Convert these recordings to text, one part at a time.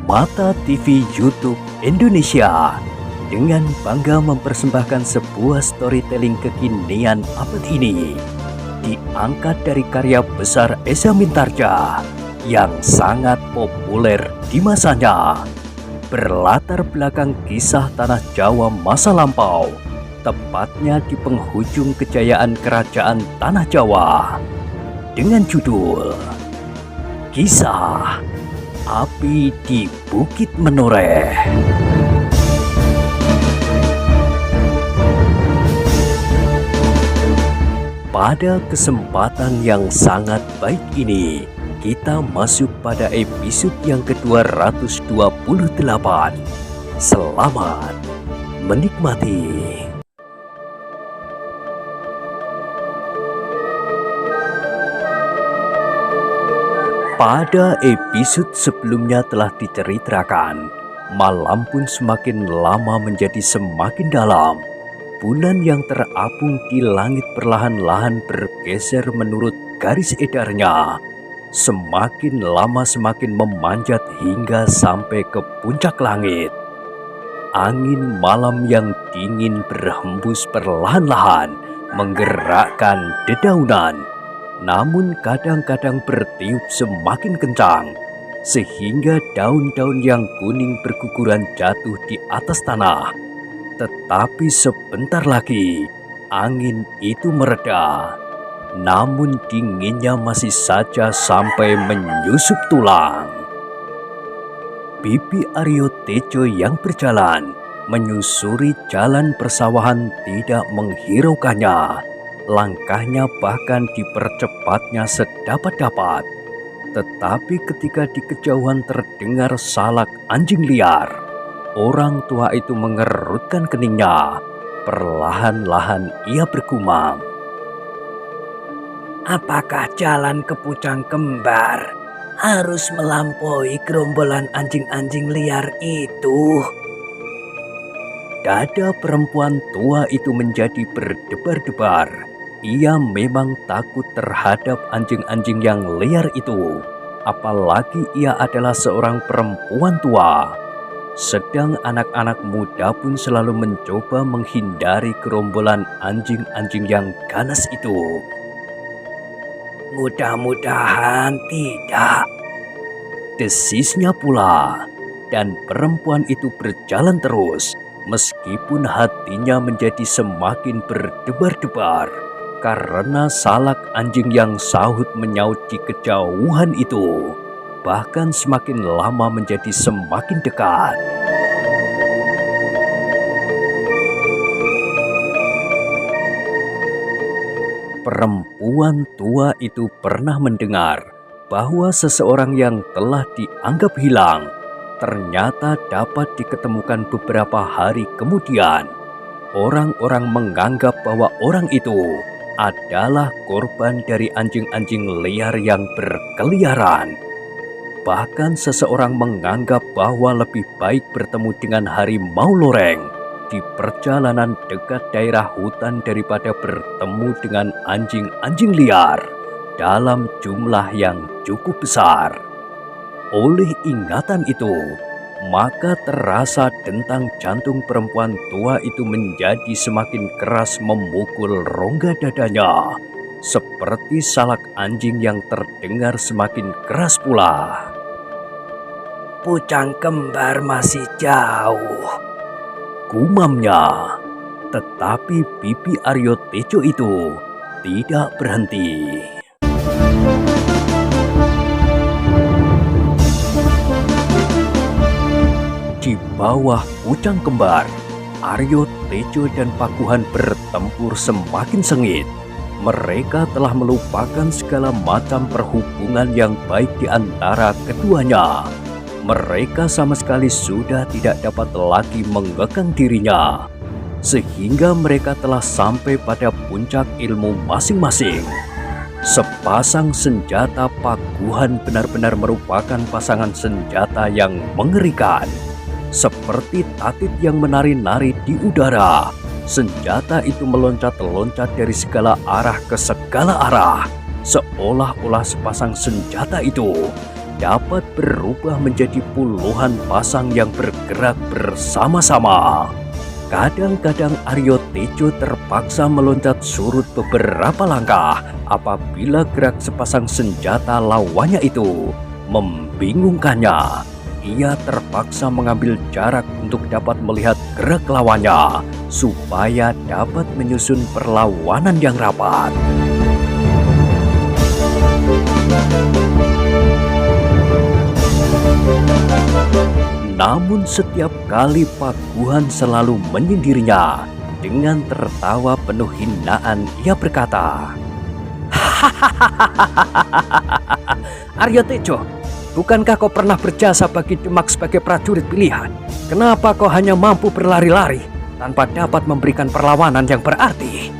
Mata TV YouTube Indonesia dengan bangga mempersembahkan sebuah storytelling kekinian abad ini, diangkat dari karya besar Esa Mintarja yang sangat populer di masanya, berlatar belakang kisah tanah Jawa masa lampau, tepatnya di penghujung kejayaan kerajaan tanah Jawa, dengan judul Kisah Api di Bukit Menoreh. Pada kesempatan yang sangat baik ini, kita masuk pada episode yang ke-228. Selamat menikmati. Pada episode sebelumnya telah diceritakan, malam pun semakin lama menjadi semakin dalam. Bulan yang terapung di langit perlahan-lahan bergeser menurut garis edarnya. Semakin lama semakin memanjat hingga sampai ke puncak langit. Angin malam yang dingin berhembus perlahan-lahan menggerakkan dedaunan. Namun kadang-kadang bertiup semakin kencang, sehingga daun-daun yang kuning berguguran jatuh di atas tanah. Tetapi sebentar lagi, angin itu mereda. Namun dinginnya masih saja sampai menyusup tulang. Bibi Aryo Tejo yang berjalan, menyusuri jalan persawahan tidak menghiraukannya. Langkahnya bahkan dipercepatnya sedapat-dapat. Tetapi ketika di kejauhan terdengar salak anjing liar, orang tua itu mengerutkan keningnya. Perlahan-lahan ia bergumam, "Apakah jalan ke Pucang Kembar harus melampaui gerombolan anjing-anjing liar itu?" Dada perempuan tua itu menjadi berdebar-debar. Ia memang takut terhadap anjing-anjing yang liar itu, apalagi ia adalah seorang perempuan tua. Sedang anak-anak muda pun selalu mencoba menghindari gerombolan anjing-anjing yang ganas itu. "Mudah-mudahan tidak," desisnya pula, dan perempuan itu berjalan terus, meskipun hatinya menjadi semakin berdebar-debar. Karena salak anjing yang sahut menyaut di kejauhan itu, bahkan semakin lama menjadi semakin dekat. Perempuan tua itu pernah mendengar bahwa seseorang yang telah dianggap hilang ternyata dapat diketemukan beberapa hari kemudian. Orang-orang menganggap bahwa orang itu adalah korban dari anjing-anjing liar yang berkeliaran. Bahkan seseorang menganggap bahwa lebih baik bertemu dengan harimau loreng di perjalanan dekat daerah hutan daripada bertemu dengan anjing-anjing liar dalam jumlah yang cukup besar. Oleh ingatan itu, maka terasa dentang jantung perempuan tua itu menjadi semakin keras memukul rongga dadanya, seperti salak anjing yang terdengar semakin keras pula. "Pucang Kembar masih jauh," gumamnya. Tetapi Bibi Aryo Tejo itu tidak berhenti. Di bawah Pucang Kembar, Aryo Tejo dan Pakuhan bertempur semakin sengit. Mereka telah melupakan segala macam perhubungan yang baik di antara keduanya. Mereka sama sekali sudah tidak dapat lagi mengekang dirinya, sehingga mereka telah sampai pada puncak ilmu masing-masing. Sepasang senjata Pakuhan benar-benar merupakan pasangan senjata yang mengerikan. Seperti tatit yang menari-nari di udara, senjata itu meloncat-loncat dari segala arah ke segala arah, seolah-olah sepasang senjata itu dapat berubah menjadi puluhan pasang yang bergerak bersama-sama. Kadang-kadang Aryo Tejo terpaksa meloncat surut beberapa langkah apabila gerak sepasang senjata lawannya itu membingungkannya. Ia terpaksa mengambil jarak untuk dapat melihat gerak lawannya supaya dapat menyusun perlawanan yang rapat. Namun setiap kali Pakuhan selalu menyindirnya. Dengan tertawa penuh hinaan ia berkata, "Aryo Tejo, bukankah kau pernah berjasa bagi Demak sebagai prajurit pilihan? Kenapa kau hanya mampu berlari-lari tanpa dapat memberikan perlawanan yang berarti?"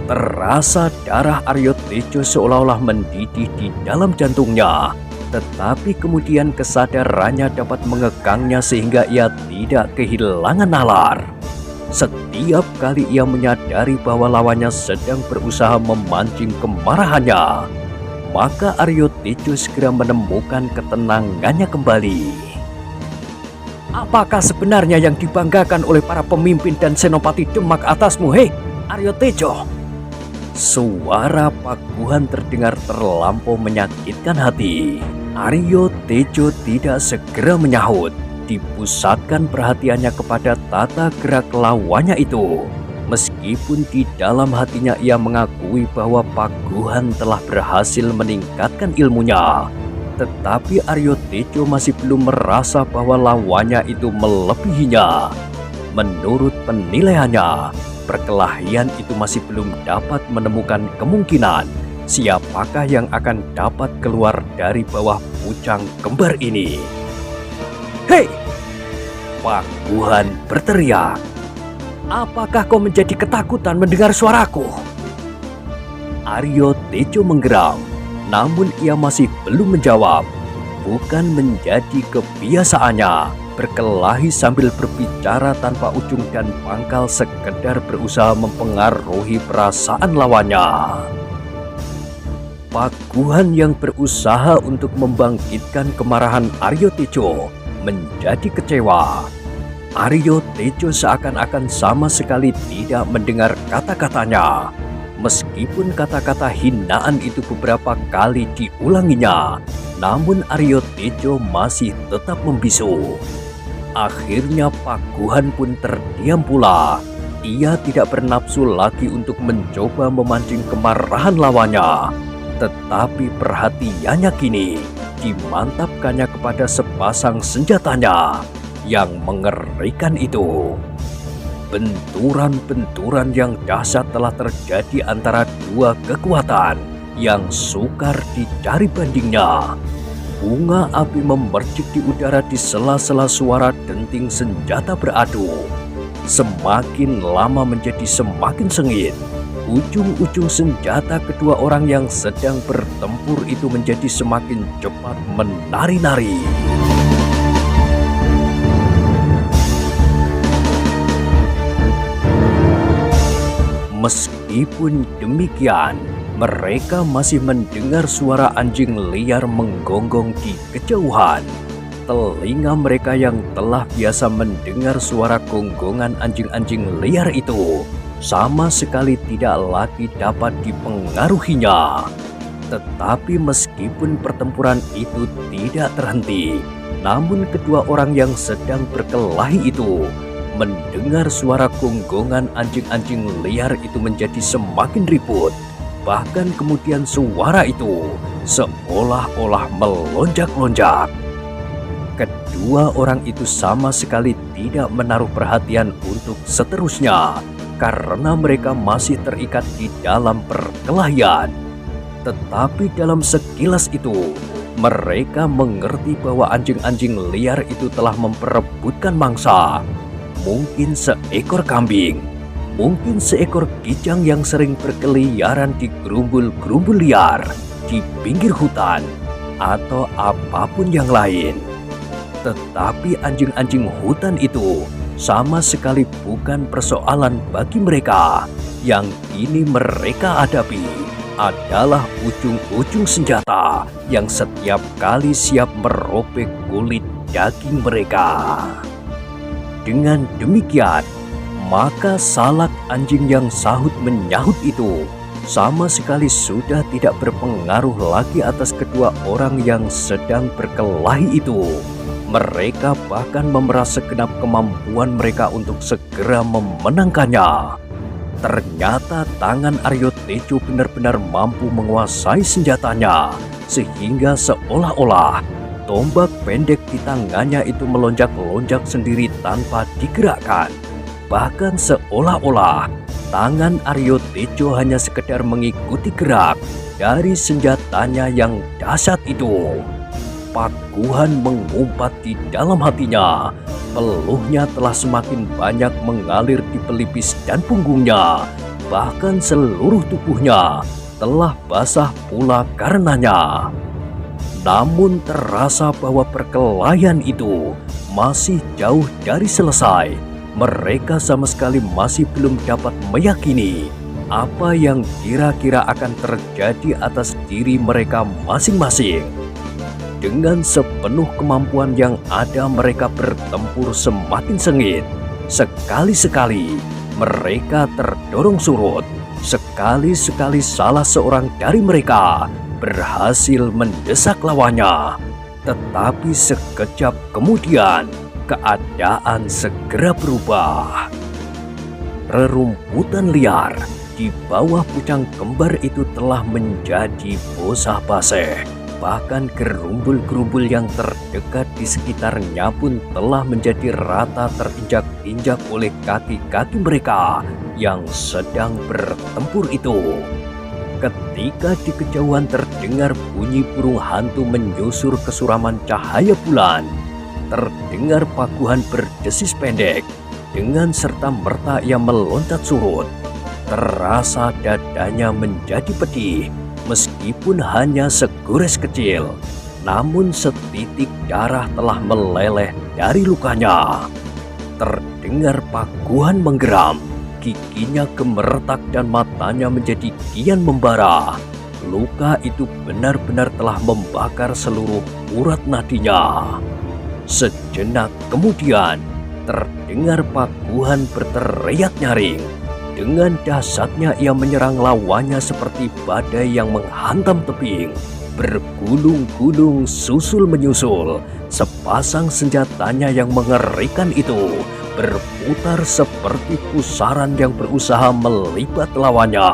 Terasa darah Aryo Tejo seolah-olah mendidih di dalam jantungnya, tetapi kemudian kesadarannya dapat mengekangnya sehingga ia tidak kehilangan nalar. Setiap kali ia menyadari bahwa lawannya sedang berusaha memancing kemarahannya, maka Aryo Tejo segera menemukan ketenangannya kembali. "Apakah sebenarnya yang dibanggakan oleh para pemimpin dan senopati Demak atasmu, hei Aryo Tejo?" Suara Pakuhan terdengar terlampau menyakitkan hati. Aryo Tejo tidak segera menyahut. Dipusatkan perhatiannya kepada tata gerak lawannya itu. Meskipun di dalam hatinya ia mengakui bahwa Pakuhan telah berhasil meningkatkan ilmunya, tetapi Aryo Tejo masih belum merasa bahwa lawannya itu melebihinya. Menurut penilaiannya, perkelahian itu masih belum dapat menemukan kemungkinan siapakah yang akan dapat keluar dari bawah pucang kembar ini. "Hei!" Pakuhan berteriak. "Apakah kau menjadi ketakutan mendengar suaraku?" Aryo Tejo menggeram, namun ia masih belum menjawab. Bukan menjadi kebiasaannya berkelahi sambil berbicara tanpa ujung dan pangkal, sekedar berusaha mempengaruhi perasaan lawannya. Pakuhan yang berusaha untuk membangkitkan kemarahan Aryo Tejo menjadi kecewa. Aryo Tejo seakan-akan sama sekali tidak mendengar kata-katanya. Meskipun kata-kata hinaan itu beberapa kali diulanginya, namun Aryo Tejo masih tetap membisu. Akhirnya Pakuhan pun terdiam pula. Ia tidak bernafsu lagi untuk mencoba memancing kemarahan lawannya, tetapi perhatiannya kini dimantapkannya kepada sepasang senjatanya yang mengerikan itu. Benturan-benturan yang dahsyat telah terjadi antara dua kekuatan yang sukar dicari bandingnya. Bunga api memercik di udara di sela-sela suara denting senjata beradu. Semakin lama menjadi semakin sengit. Ujung-ujung senjata kedua orang yang sedang bertempur itu menjadi semakin cepat menari-nari. Meskipun demikian, mereka masih mendengar suara anjing liar menggonggong di kejauhan. Telinga mereka yang telah biasa mendengar suara gonggongan anjing-anjing liar itu sama sekali tidak lagi dapat dipengaruhinya. Tetapi meskipun pertempuran itu tidak terhenti, namun kedua orang yang sedang berkelahi itu mendengar suara gonggongan anjing-anjing liar itu menjadi semakin ribut. Bahkan kemudian suara itu seolah-olah melonjak-lonjak. Kedua orang itu sama sekali tidak menaruh perhatian untuk seterusnya, karena mereka masih terikat di dalam perkelahian. Tetapi dalam sekilas itu, mereka mengerti bahwa anjing-anjing liar itu telah memperebutkan mangsa. Mungkin seekor kambing, mungkin seekor kijang yang sering berkeliaran di gerumbul-gerumbul liar, di pinggir hutan, atau apapun yang lain. Tetapi anjing-anjing hutan itu sama sekali bukan persoalan bagi mereka yang kini mereka hadapi. adalah ujung-ujung senjata yang setiap kali siap merobek kulit daging mereka. Dengan demikian, maka salak anjing yang sahut menyahut itu sama sekali sudah tidak berpengaruh lagi atas kedua orang yang sedang berkelahi itu. Mereka bahkan memerah segenap kemampuan mereka untuk segera memenangkannya. Ternyata tangan Aryo Tejo benar-benar mampu menguasai senjatanya, sehingga seolah-olah tombak pendek di tangannya itu melonjak-lonjak sendiri tanpa digerakkan. Bahkan seolah-olah tangan Aryo Tejo hanya sekedar mengikuti gerak dari senjatanya yang dahsyat itu. Pakuhan mengumpat di dalam hatinya. Peluhnya telah semakin banyak mengalir di pelipis dan punggungnya. Bahkan seluruh tubuhnya telah basah pula karenanya. Namun terasa bahwa perkelahian itu masih jauh dari selesai. Mereka sama sekali masih belum dapat meyakini apa yang kira-kira akan terjadi atas diri mereka masing-masing. Dengan sepenuh kemampuan yang ada, mereka bertempur semakin sengit. Sekali-sekali mereka terdorong surut. Sekali-sekali salah seorang dari mereka berhasil mendesak lawannya. Tetapi sekejap kemudian keadaan segera berubah. Rerumputan liar di bawah pucang kembar itu telah menjadi bosah basah. Bahkan gerumbul-gerumbul yang terdekat di sekitarnya pun telah menjadi rata terinjak-injak oleh kaki-kaki mereka yang sedang bertempur itu. Ketika di kejauhan terdengar bunyi burung hantu menyusur kesuraman cahaya bulan, terdengar pakuhan berdesis pendek, dengan serta-merta ia meloncat surut. Terasa dadanya menjadi pedih. Meskipun hanya segores kecil, namun setitik darah telah meleleh dari lukanya. Terdengar pakuhan menggeram, giginya gemeretak dan matanya menjadi kian membara. Luka itu benar-benar telah membakar seluruh urat nadinya. Sejenak kemudian, terdengar pakuhan berteriak nyaring. Dengan dahsyatnya ia menyerang lawannya seperti badai yang menghantam tebing. Bergulung-gulung susul menyusul. Sepasang senjatanya yang mengerikan itu berputar seperti pusaran yang berusaha melibat lawannya.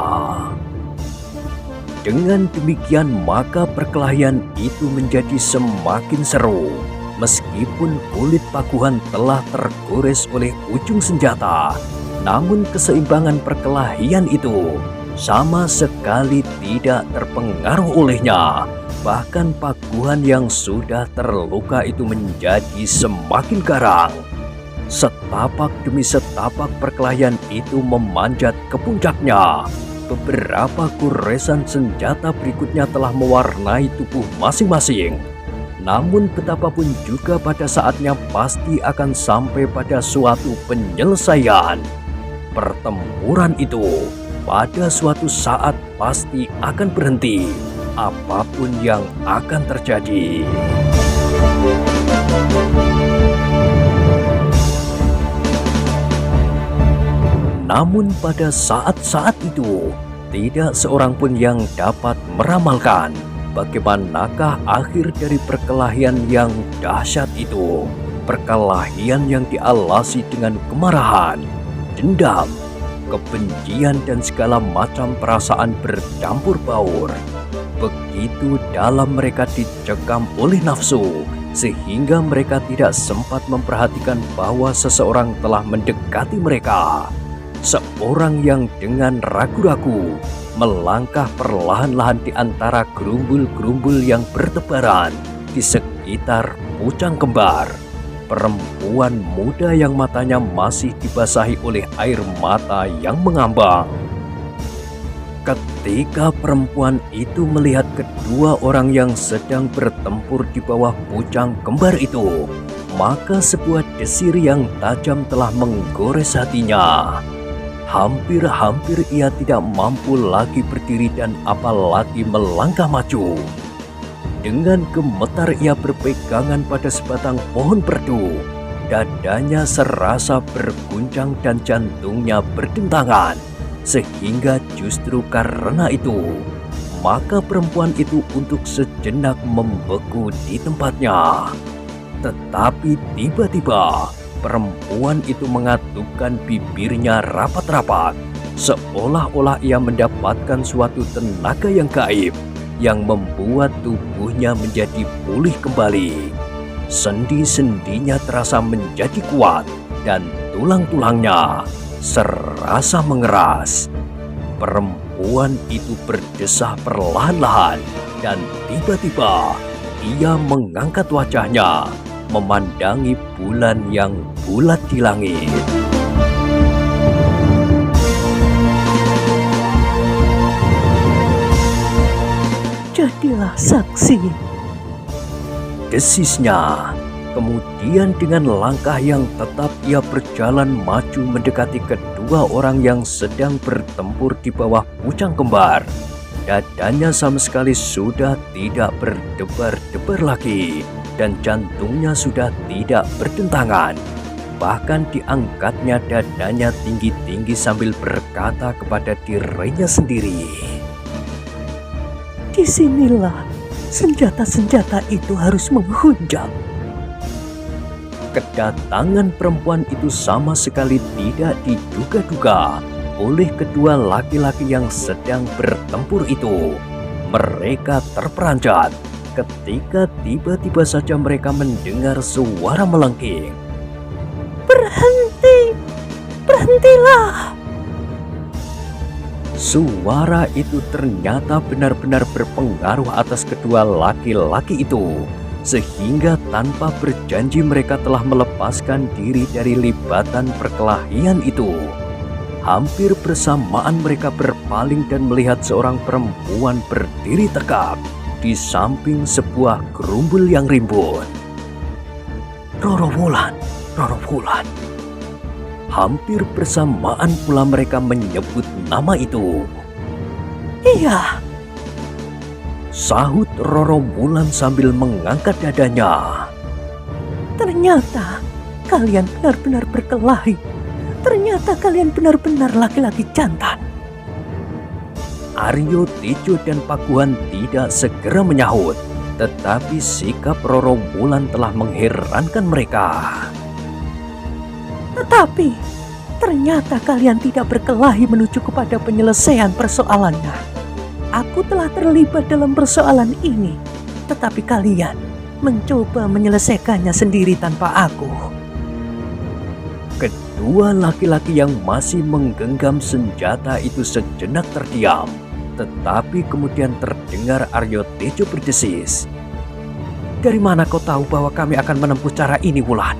Dengan demikian maka perkelahian itu menjadi semakin seru. Meskipun kulit pakuhan telah tergores oleh ujung senjata, namun keseimbangan perkelahian itu sama sekali tidak terpengaruh olehnya. Bahkan pakuhan yang sudah terluka itu menjadi semakin garang. Setapak demi setapak perkelahian itu memanjat ke puncaknya. Beberapa goresan senjata berikutnya telah mewarnai tubuh masing-masing. Namun betapapun juga pada saatnya pasti akan sampai pada suatu penyelesaian. Pertempuran itu pada suatu saat pasti akan berhenti, apapun yang akan terjadi. Namun pada saat-saat itu, tidak seorang pun yang dapat meramalkan bagaimanakah akhir dari perkelahian yang dahsyat itu. Perkelahian yang dialasi dengan kemarahan, dendam, kebencian dan segala macam perasaan bercampur baur. Begitu dalam mereka dicekam oleh nafsu, sehingga mereka tidak sempat memperhatikan bahwa seseorang telah mendekati mereka. Seorang yang dengan ragu-ragu melangkah perlahan-lahan di antara gerumbul-gerumbul yang bertebaran di sekitar pucang kembar. Perempuan muda yang matanya masih dibasahi oleh air mata yang mengambang. Ketika perempuan itu melihat kedua orang yang sedang bertempur di bawah pucang kembar itu, maka sebuah desir yang tajam telah menggores hatinya. Hampir-hampir ia tidak mampu lagi berdiri dan apalagi melangkah maju. Dengan gemetar ia berpegangan pada sebatang pohon perdu. Dadanya serasa berguncang dan jantungnya berdentangan. Sehingga justru karena itu, maka perempuan itu untuk sejenak membeku di tempatnya. Tetapi tiba-tiba perempuan itu mengatupkan bibirnya rapat-rapat, seolah-olah ia mendapatkan suatu tenaga yang gaib yang membuat tubuhnya menjadi pulih kembali. Sendi-sendinya terasa menjadi kuat dan tulang-tulangnya serasa mengeras. Perempuan itu berdesah perlahan-lahan dan tiba-tiba ia mengangkat wajahnya memandangi bulan yang bulat di langit. Jadilah saksi, desisnya. Kemudian dengan langkah yang tetap ia berjalan maju mendekati kedua orang yang sedang bertempur di bawah pucang kembar. Dadanya sama sekali sudah tidak berdebar-debar lagi dan jantungnya sudah tidak berdentangan. Bahkan diangkatnya dadanya tinggi-tinggi sambil berkata kepada dirinya sendiri, disinilah senjata-senjata itu harus menghunjam. Kedatangan perempuan itu sama sekali tidak diduga-duga oleh kedua laki-laki yang sedang bertempur itu. Mereka terperanjat ketika tiba-tiba saja mereka mendengar suara melengking. Berhenti! Berhentilah! Suara itu ternyata benar-benar berpengaruh atas kedua laki-laki itu, sehingga tanpa berjanji mereka telah melepaskan diri dari libatan perkelahian itu. Hampir bersamaan mereka berpaling dan melihat seorang perempuan berdiri tegak di samping sebuah gerumbul yang rimbun. Roro Wulan, Roro Wulan. Hampir bersamaan pula mereka menyebut nama itu. Iya, sahut Roro Wulan sambil mengangkat dadanya. ternyata kalian benar-benar berkelahi. Ternyata kalian benar-benar laki-laki jantan. Aryo Tejo dan Pakuhan tidak segera menyahut, tetapi sikap Roro Wulan telah mengherankan mereka. Tetapi ternyata kalian tidak berkelahi menuju kepada penyelesaian persoalannya. Aku telah terlibat dalam persoalan ini, tetapi kalian mencoba menyelesaikannya sendiri tanpa aku. Kedua laki-laki yang masih menggenggam senjata itu sejenak terdiam, tetapi kemudian terdengar Aryo Tejo berdesis. Dari mana kau tahu bahwa kami akan menempuh cara ini, Wulan?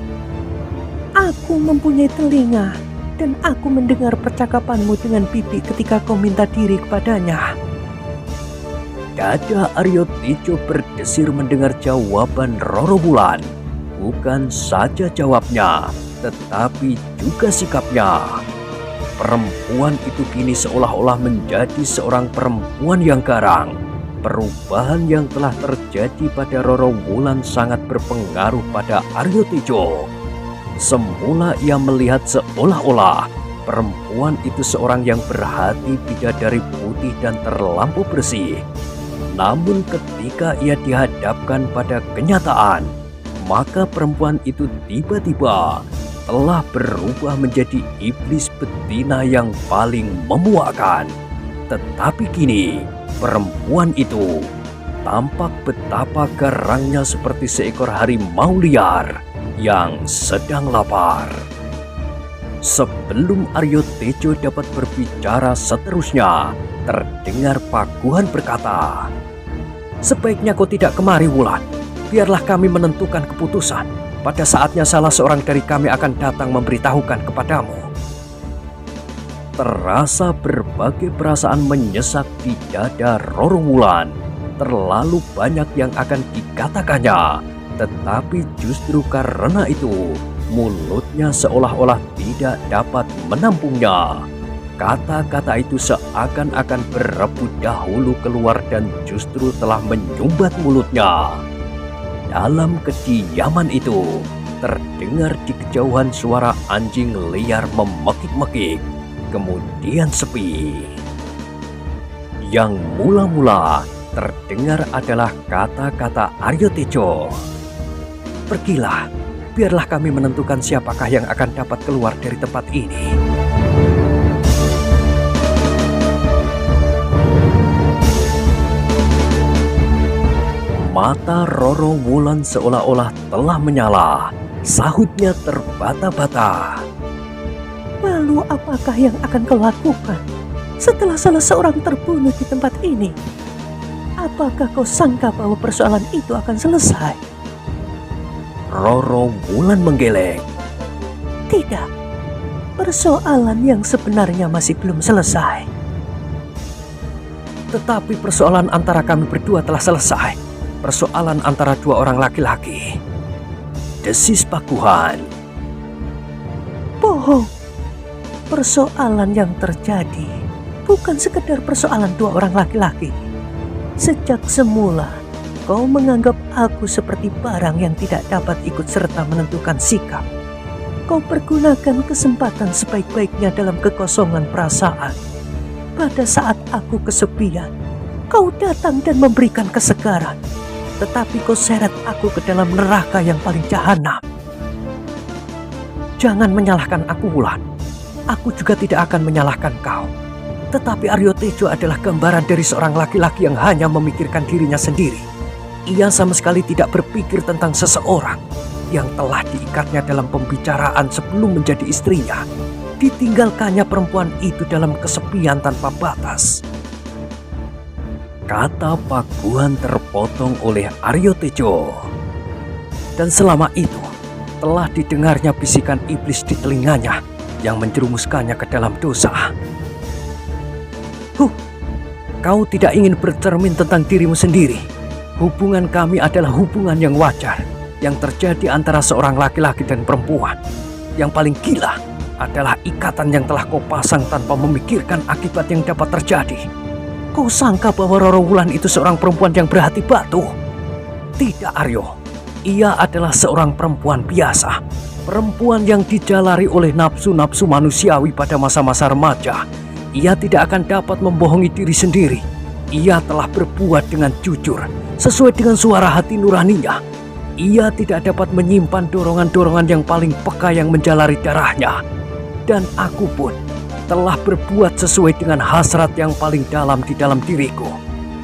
Aku mempunyai telinga dan aku mendengar percakapanmu dengan Bibi ketika kau minta diri kepadanya. Dada Aryo Tejo berdesir mendengar jawaban Roro Wulan. Bukan saja jawabnya, tetapi juga sikapnya. Perempuan itu kini seolah-olah menjadi seorang perempuan yang garang. Perubahan yang telah terjadi pada Roro Wulan sangat berpengaruh pada Aryo Tejo. Semula ia melihat seolah-olah perempuan itu seorang yang berhati bidadari putih dan terlampau bersih. Namun ketika ia dihadapkan pada kenyataan, maka perempuan itu tiba-tiba telah berubah menjadi iblis betina yang paling memuakkan. Tetapi kini perempuan itu tampak betapa garangnya seperti seekor harimau liar yang sedang lapar. Sebelum Aryo Tejo dapat berbicara seterusnya, terdengar Pakuhan berkata, "Sebaiknya kau tidak kemari, Wulan. Biarlah kami menentukan keputusan. Pada saatnya salah seorang dari kami akan datang memberitahukan kepadamu." Terasa berbagai perasaan menyesak di dada Roro Wulan. Terlalu banyak yang akan dikatakannya, tetapi justru karena itu mulutnya seolah-olah tidak dapat menampungnya. Kata-kata itu seakan-akan berebut dahulu keluar dan justru telah menyumbat mulutnya. Dalam kediaman itu, terdengar di kejauhan suara anjing liar memekik-mekik, kemudian sepi. Yang mula-mula terdengar adalah kata-kata Aryo Tejo. "Pergilah, biarlah kami menentukan siapakah yang akan dapat keluar dari tempat ini." Mata Roro Wulan seolah-olah telah menyala. Sahutnya terbata-bata. Lalu apakah yang akan kau lakukan setelah salah seorang terbunuh di tempat ini? Apakah kau sangka bahwa persoalan itu akan selesai? Roro Wulan menggeleng. Tidak. Persoalan yang sebenarnya masih belum selesai. Tetapi persoalan antara kami berdua telah selesai. Persoalan antara dua orang laki-laki, desis Pakuhan. Bohong. Persoalan yang terjadi bukan sekedar persoalan dua orang laki-laki. Sejak semula, kau menganggap aku seperti barang yang tidak dapat ikut serta menentukan sikap. Kau pergunakan kesempatan sebaik-baiknya dalam kekosongan perasaan. Pada saat aku kesepian, kau datang dan memberikan kesegaran. Tetapi kau seret aku ke dalam neraka yang paling jahanam. Jangan menyalahkan aku, Wulan. Aku juga tidak akan menyalahkan kau. Tetapi Aryo Tejo adalah gambaran dari seorang laki-laki yang hanya memikirkan dirinya sendiri. Ia sama sekali tidak berpikir tentang seseorang yang telah diikatnya dalam pembicaraan sebelum menjadi istrinya. Ditinggalkannya perempuan itu dalam kesepian tanpa batas. Kata Pakuhan terpotong oleh Aryo Tejo. Dan selama itu telah didengarnya bisikan iblis di telinganya yang menjerumuskannya ke dalam dosa. Kau tidak ingin bercermin tentang dirimu sendiri. Hubungan kami adalah hubungan yang wajar yang terjadi antara seorang laki-laki dan perempuan. Yang paling gila adalah ikatan yang telah kau pasang tanpa memikirkan akibat yang dapat terjadi. Kau sangka bahwa Roro Wulan itu seorang perempuan yang berhati batu? Tidak, Aryo. Ia adalah seorang perempuan biasa. Perempuan yang dijalari oleh nafsu-nafsu manusiawi pada masa-masa remaja. Ia tidak akan dapat membohongi diri sendiri. Ia telah berbuat dengan jujur, sesuai dengan suara hati nuraninya. Ia tidak dapat menyimpan dorongan-dorongan yang paling peka yang menjalari darahnya. Dan aku pun telah berbuat sesuai dengan hasrat yang paling dalam di dalam diriku.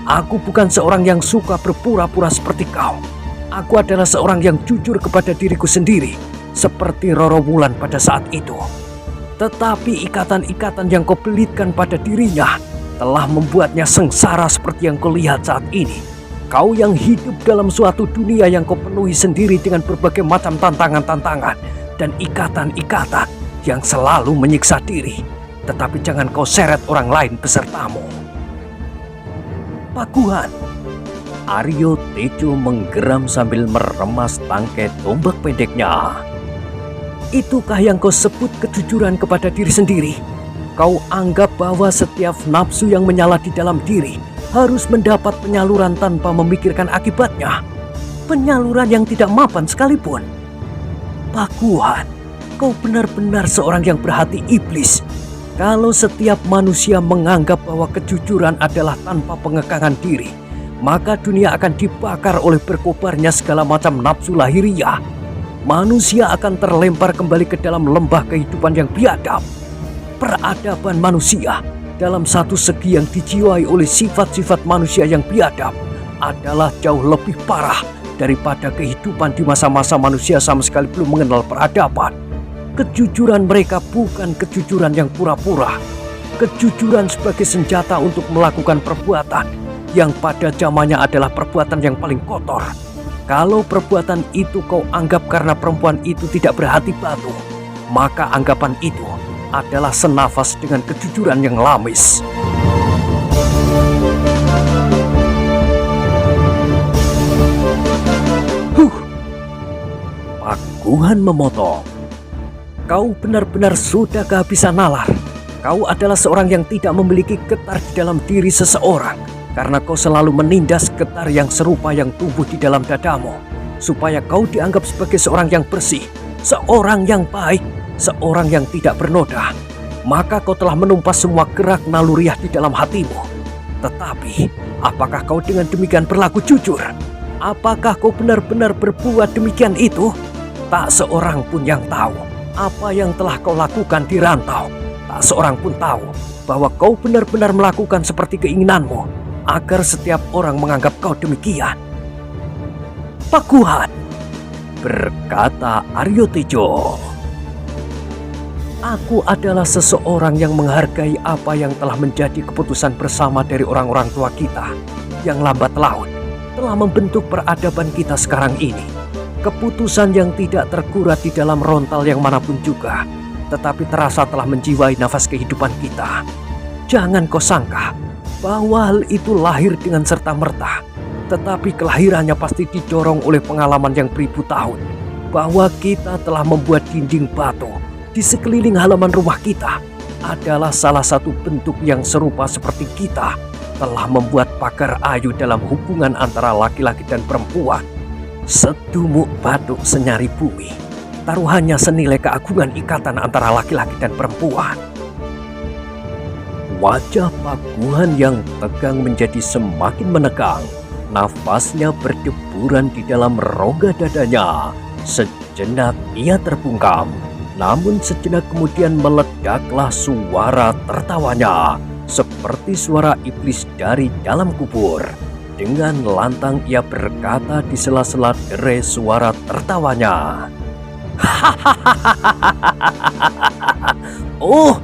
Aku bukan seorang yang suka berpura-pura seperti kau. Aku adalah seorang yang jujur kepada diriku sendiri, seperti Roro Wulan pada saat itu. Tetapi ikatan-ikatan yang kau pelitkan pada dirinya telah membuatnya sengsara seperti yang kau lihat saat ini. Kau yang hidup dalam suatu dunia yang kau penuhi sendiri dengan berbagai macam tantangan-tantangan dan ikatan-ikatan yang selalu menyiksa diri. Tetapi jangan kau seret orang lain besertamu. Pakuhan. Aryo Tejo menggeram sambil meremas tangkai tombak pendeknya. Itukah yang kau sebut kejujuran kepada diri sendiri? Kau anggap bahwa setiap nafsu yang menyala di dalam diri harus mendapat penyaluran tanpa memikirkan akibatnya. Penyaluran yang tidak mapan sekalipun. Pakuhan, kau benar-benar seorang yang berhati iblis. Kalau setiap manusia menganggap bahwa kejujuran adalah tanpa pengekangan diri, maka dunia akan dibakar oleh berkobarnya segala macam nafsu lahiriah. Manusia akan terlempar kembali ke dalam lembah kehidupan yang biadab. Peradaban manusia dalam satu segi yang dijiwai oleh sifat-sifat manusia yang biadab adalah jauh lebih parah daripada kehidupan di masa-masa manusia sama sekali belum mengenal peradaban. Kejujuran mereka bukan kejujuran yang pura-pura. Kejujuran sebagai senjata untuk melakukan perbuatan yang pada zamannya adalah perbuatan yang paling kotor. Kalau perbuatan itu kau anggap karena perempuan itu tidak berhati batu, maka anggapan itu adalah senafas dengan kejujuran yang lamis. Pakuhan memotong. Kau benar-benar sudah kehabisan nalar. Kau adalah seorang yang tidak memiliki getar di dalam diri seseorang, karena kau selalu menindas getar yang serupa yang tumbuh di dalam dadamu, supaya kau dianggap sebagai seorang yang bersih, seorang yang baik, seorang yang tidak bernoda. Maka kau telah menumpas semua gerak naluriah di dalam hatimu. Tetapi, apakah kau dengan demikian berlaku jujur? Apakah kau benar-benar berbuat demikian itu? Tak seorang pun yang tahu apa yang telah kau lakukan di rantau. Tak seorang pun tahu bahwa kau benar-benar melakukan seperti keinginanmu, agar setiap orang menganggap kau demikian. Pakuhan, berkata Aryo Tejo. Aku adalah seseorang yang menghargai apa yang telah menjadi keputusan bersama dari orang-orang tua kita yang lambat laun telah membentuk peradaban kita sekarang ini. Keputusan yang tidak terkurat di dalam rontal yang manapun juga, tetapi terasa telah menjiwai nafas kehidupan kita. Jangan kau sangka bahwa hal itu lahir dengan serta-merta, tetapi kelahirannya pasti didorong oleh pengalaman yang beribu tahun, bahwa kita telah membuat dinding batu di sekeliling halaman rumah kita adalah salah satu bentuk yang serupa seperti kita telah membuat pagar ayu dalam hubungan antara laki-laki dan perempuan. Setumuk batu senyari bumi, taruhannya senilai keagungan ikatan antara laki-laki dan perempuan. Wajah Pakuhan yang tegang menjadi semakin menegang. Nafasnya berdeburan di dalam rongga dadanya. Sejenak ia terbungkam, namun sejenak kemudian meledaklah suara tertawanya, seperti suara iblis dari dalam kubur. Dengan lantang ia berkata di sela-sela derai suara tertawanya. Oh,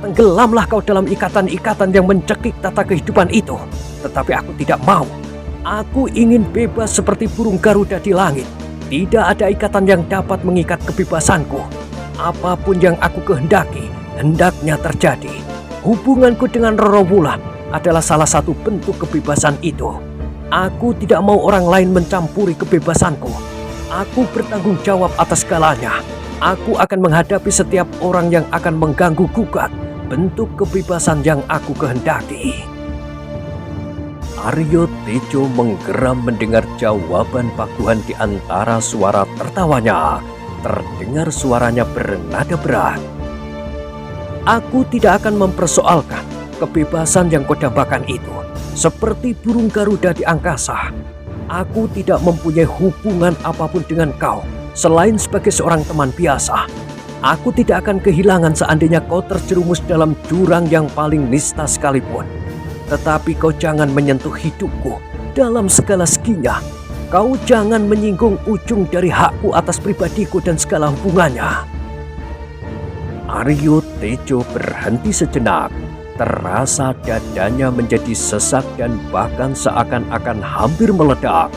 tenggelamlah kau dalam ikatan-ikatan yang mencekik tata kehidupan itu. Tetapi aku tidak mau. Aku ingin bebas seperti burung Garuda di langit. Tidak ada ikatan yang dapat mengikat kebebasanku. Apapun yang aku kehendaki, hendaknya terjadi. Hubunganku dengan Roro Wulan adalah salah satu bentuk kebebasan itu. Aku tidak mau orang lain mencampuri kebebasanku. Aku bertanggung jawab atas segalanya. Aku akan menghadapi setiap orang yang akan mengganggu gugat bentuk kebebasan yang aku kehendaki. Aryo Tejo menggeram mendengar jawaban Pakuhan di antara suara tertawanya. Terdengar suaranya bernada berat. Aku tidak akan mempersoalkan kebebasan yang kau dambakan itu. Seperti burung Garuda di angkasa, aku tidak mempunyai hubungan apapun dengan kau selain sebagai seorang teman biasa. Aku tidak akan kehilangan seandainya kau terjerumus dalam jurang yang paling nista sekalipun. Tetapi kau jangan menyentuh hidupku dalam segala seginya. Kau jangan menyinggung ujung dari hakku atas pribadiku dan segala hubungannya. Aryo Tejo berhenti sejenak. Terasa dadanya menjadi sesak dan bahkan seakan-akan hampir meledak.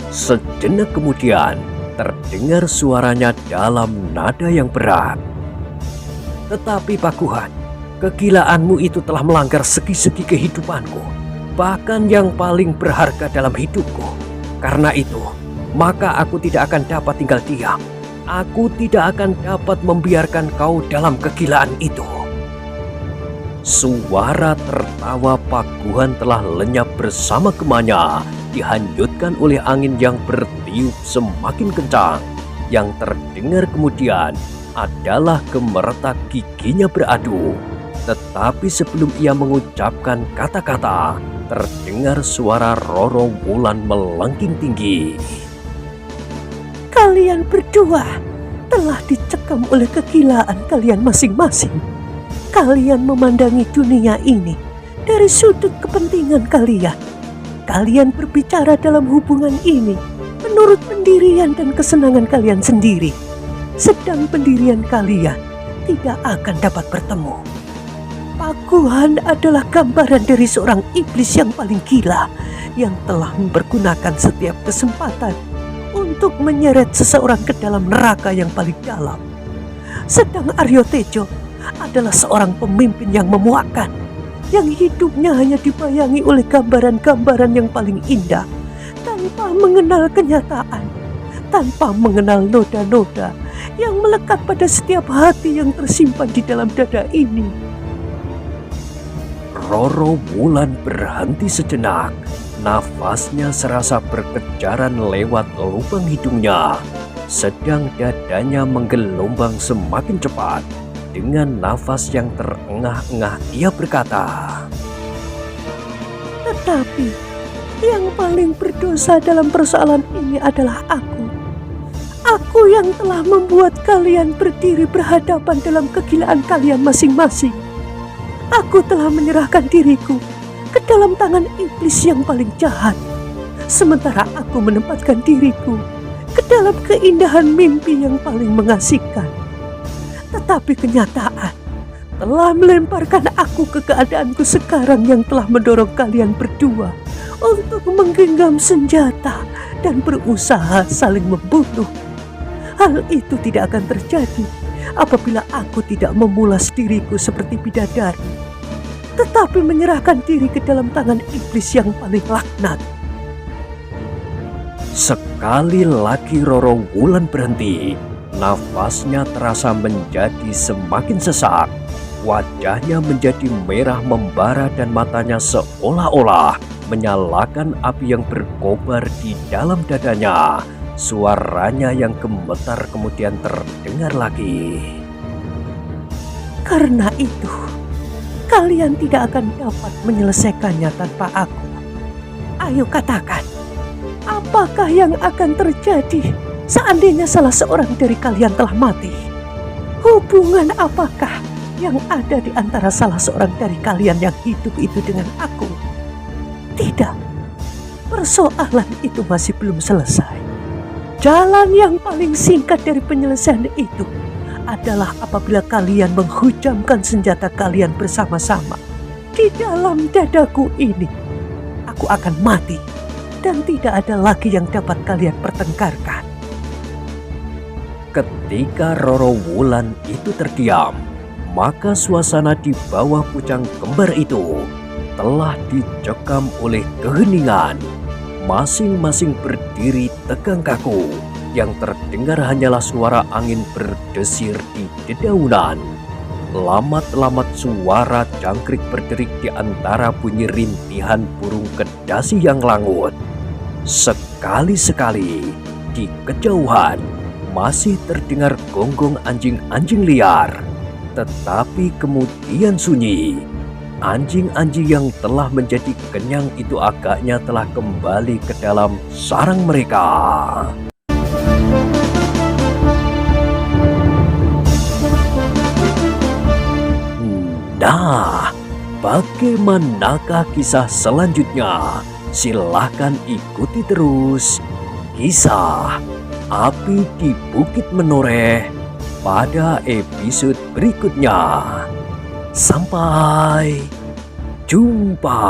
Sejenak kemudian terdengar suaranya dalam nada yang berat. Tetapi Pakuhan, kegilaanmu itu telah melanggar segi-segi kehidupanku, bahkan yang paling berharga dalam hidupku. Karena itu, maka aku tidak akan dapat tinggal diam. Aku tidak akan dapat membiarkan kau dalam kegilaan itu. Suara tertawa Pakuhan telah lenyap bersama gemanya, dihanyutkan oleh angin yang bertiup semakin kencang. Yang terdengar kemudian adalah gemeretak giginya beradu. Tetapi sebelum ia mengucapkan kata-kata, terdengar suara Roro Wulan melengking tinggi. Kalian berdua telah dicekam oleh kegilaan kalian masing-masing. Kalian memandangi dunia ini dari sudut kepentingan kalian. Kalian berbicara dalam hubungan ini menurut pendirian dan kesenangan kalian sendiri. Sedang pendirian kalian tidak akan dapat bertemu. Pakuhan adalah gambaran dari seorang iblis yang paling gila yang telah mempergunakan setiap kesempatan untuk menyeret seseorang ke dalam neraka yang paling dalam. Sedang Aryo Tejo adalah seorang pemimpin yang memuakkan, yang hidupnya hanya dibayangi oleh gambaran-gambaran yang paling indah, tanpa mengenal kenyataan, tanpa mengenal noda-noda yang melekat pada setiap hati yang tersimpan di dalam dada ini. Roro Wulan berhenti sejenak. Nafasnya serasa berkejaran lewat lubang hidungnya, sedang dadanya menggelombang semakin cepat. Dengan nafas yang terengah-engah ia berkata, Tetapi yang paling berdosa dalam persoalan ini adalah aku. Aku yang telah membuat kalian berdiri berhadapan dalam kegilaan kalian masing-masing. Aku telah menyerahkan diriku ke dalam tangan iblis yang paling jahat. Sementara aku menempatkan diriku ke dalam keindahan mimpi yang paling mengasihkan. Tetapi kenyataan telah melemparkan aku ke keadaanku sekarang yang telah mendorong kalian berdua untuk menggenggam senjata dan berusaha saling membunuh. Hal itu tidak akan terjadi apabila aku tidak memulas diriku seperti bidadari, tetapi menyerahkan diri ke dalam tangan iblis yang paling laknat. Sekali lagi Roro Wulan berhenti. Nafasnya terasa menjadi semakin sesak. Wajahnya menjadi merah membara dan matanya seolah-olah menyalakan api yang berkobar di dalam dadanya. Suaranya yang gemetar kemudian terdengar lagi. Karena itu, kalian tidak akan dapat menyelesaikannya tanpa aku. Ayo katakan, apakah yang akan terjadi seandainya salah seorang dari kalian telah mati? Hubungan apakah yang ada di antara salah seorang dari kalian yang hidup itu dengan aku? Tidak, persoalan itu masih belum selesai. Jalan yang paling singkat dari penyelesaian itu adalah apabila kalian menghujamkan senjata kalian bersama-sama di dalam dadaku ini. Aku akan mati dan tidak ada lagi yang dapat kalian pertengkarkan. Ketika Roro Wulan itu terdiam, maka suasana di bawah pucang kembar itu telah dicekam oleh keheningan. Masing-masing berdiri tegang kaku. Yang terdengar hanyalah suara angin berdesir di dedaunan. Lamat-lamat suara jangkrik berderik di antara bunyi rintihan burung kedasi yang langut. Sekali-sekali di kejauhan masih terdengar gonggong anjing-anjing liar. Tetapi kemudian sunyi. Anjing-anjing yang telah menjadi kenyang itu agaknya telah kembali ke dalam sarang mereka. Nah, bagaimanakah kisah selanjutnya? Silahkan ikuti terus kisah Api di Bukit Menoreh pada episode berikutnya. Sampai jumpa.